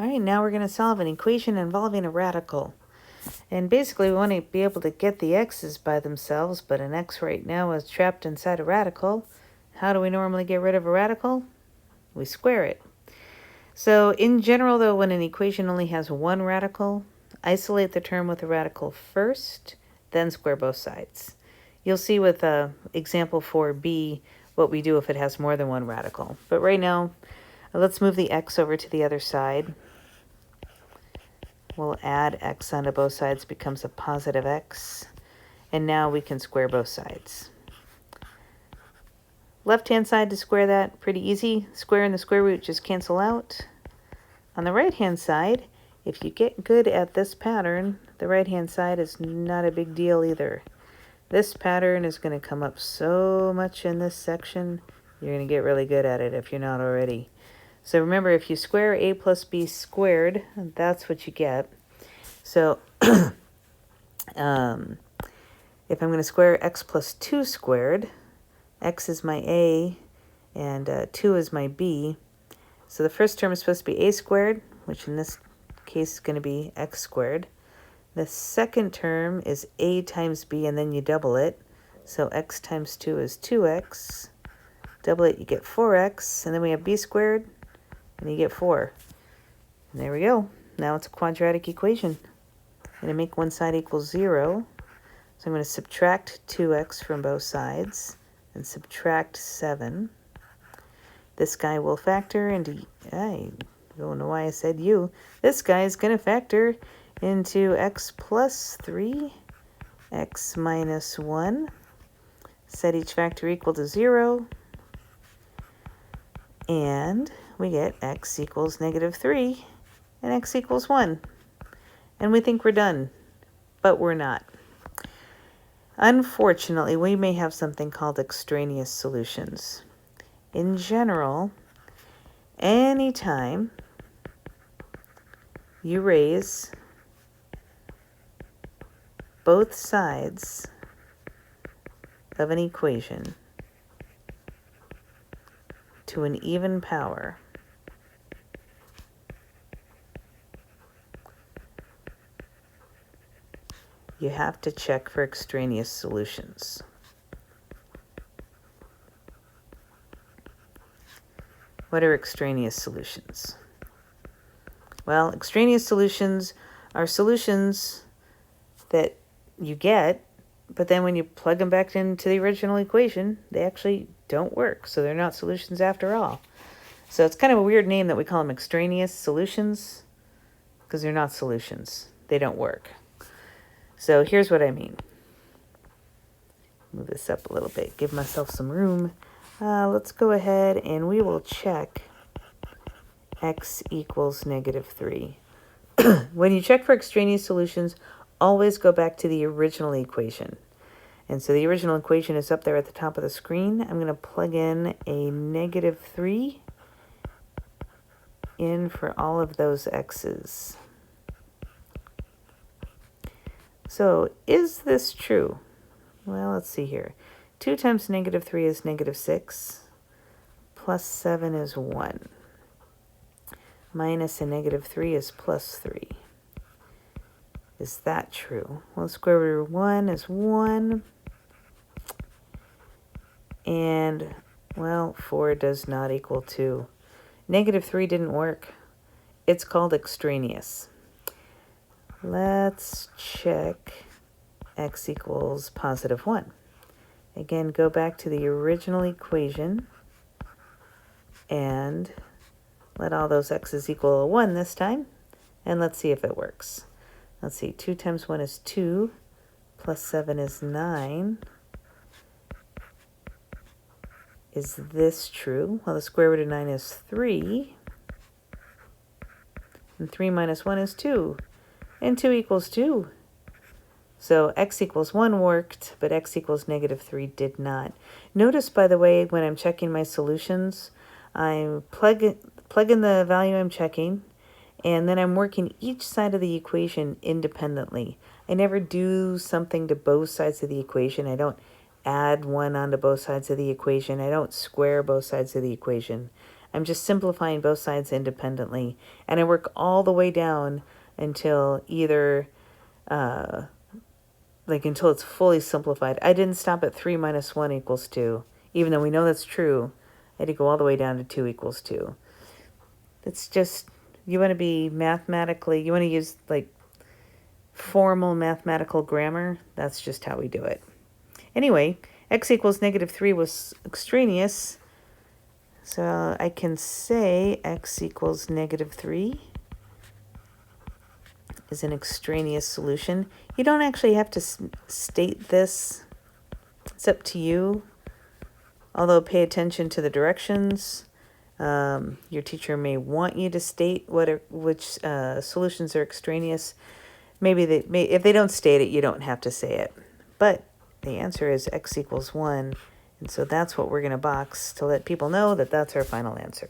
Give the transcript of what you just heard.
All right, now we're going to solve an equation involving a radical. And basically, we want to be able to get the x's by themselves, but an x right now is trapped inside a radical. How do we normally get rid of a radical? We square it. So in general, though, when an equation only has one radical, isolate the term with the radical first, then square both sides. You'll see with example 4b what we do if it has more than one radical. But right now, let's move the x over to the other side. We'll add x onto both sides, becomes a positive x. And now we can square both sides. Left-hand side to square that, pretty easy. Square and the square root just cancel out. On the right-hand side, if you get good at this pattern, the right-hand side is not a big deal either. This pattern is going to come up so much in this section, you're going to get really good at it if you're not already. So remember, if you square a plus b squared, that's what you get. So if I'm going to square x plus 2 squared, x is my a and 2 is my b. So the first term is supposed to be a squared, which in this case is going to be x squared. The second term is a times b, and then you double it. So x times 2 is 2x. Double it, you get 4x. And then we have b squared, and you get 4. And there we go. Now it's a quadratic equation. I'm going to make one side equal 0. So I'm going to subtract 2x from both sides and subtract 7. This guy will factor into, I don't know why I said you. This guy is going to factor into x plus 3, x minus 1. Set each factor equal to 0. And we get x equals negative 3 and x equals 1. And we think we're done, but we're not. Unfortunately, we may have something called extraneous solutions. In general, anytime you raise both sides of an equation to an even power, you have to check for extraneous solutions. What are extraneous solutions? Well, extraneous solutions are solutions that you get, but then when you plug them back into the original equation, they actually don't work. So they're not solutions after all. So it's kind of a weird name that we call them extraneous solutions, because they're not solutions. They don't work. So here's what I mean. Move this up a little bit, give myself some room. Let's go ahead and we will check x equals negative 3. When you check for extraneous solutions, always go back to the original equation. And so the original equation is up there at the top of the screen. I'm going to plug in a negative 3 in for all of those x's. So is this true? Well, let's see here. 2 times negative 3 is negative 6. Plus 7 is 1. Minus a negative 3 is plus 3. Is that true? Well, square root of 1 is 1. And, well, 4 does not equal 2. Negative 3 didn't work. It's called extraneous. Let's check x equals positive 1. Again, go back to the original equation and let all those x's equal 1 this time. And let's see if it works. Let's see, 2 times 1 is 2, plus 7 is 9. Is this true? Well, the square root of 9 is 3. And 3 minus 1 is 2. And 2 equals 2. So x equals 1 worked, but x equals negative 3 did not. Notice, by the way, when I'm checking my solutions, I plug in the value I'm checking, and then I'm working each side of the equation independently. I never do something to both sides of the equation. I don't add 1 onto both sides of the equation. I don't square both sides of the equation. I'm just simplifying both sides independently. And I work all the way down until either, until it's fully simplified. I didn't stop at 3 minus 1 equals 2. Even though we know that's true, I had to go all the way down to 2 equals 2. It's just, you want to be mathematically, you want to use formal mathematical grammar. That's just how we do it. Anyway, x equals negative 3 was extraneous. So I can say x equals negative 3 is an extraneous solution. You don't actually have to state this. It's up to you. Although pay attention to the directions. Your teacher may want you to state which solutions are extraneous. Maybe if they don't state it, you don't have to say it. But the answer is x equals 1. And so that's what we're going to box to let people know that that's our final answer.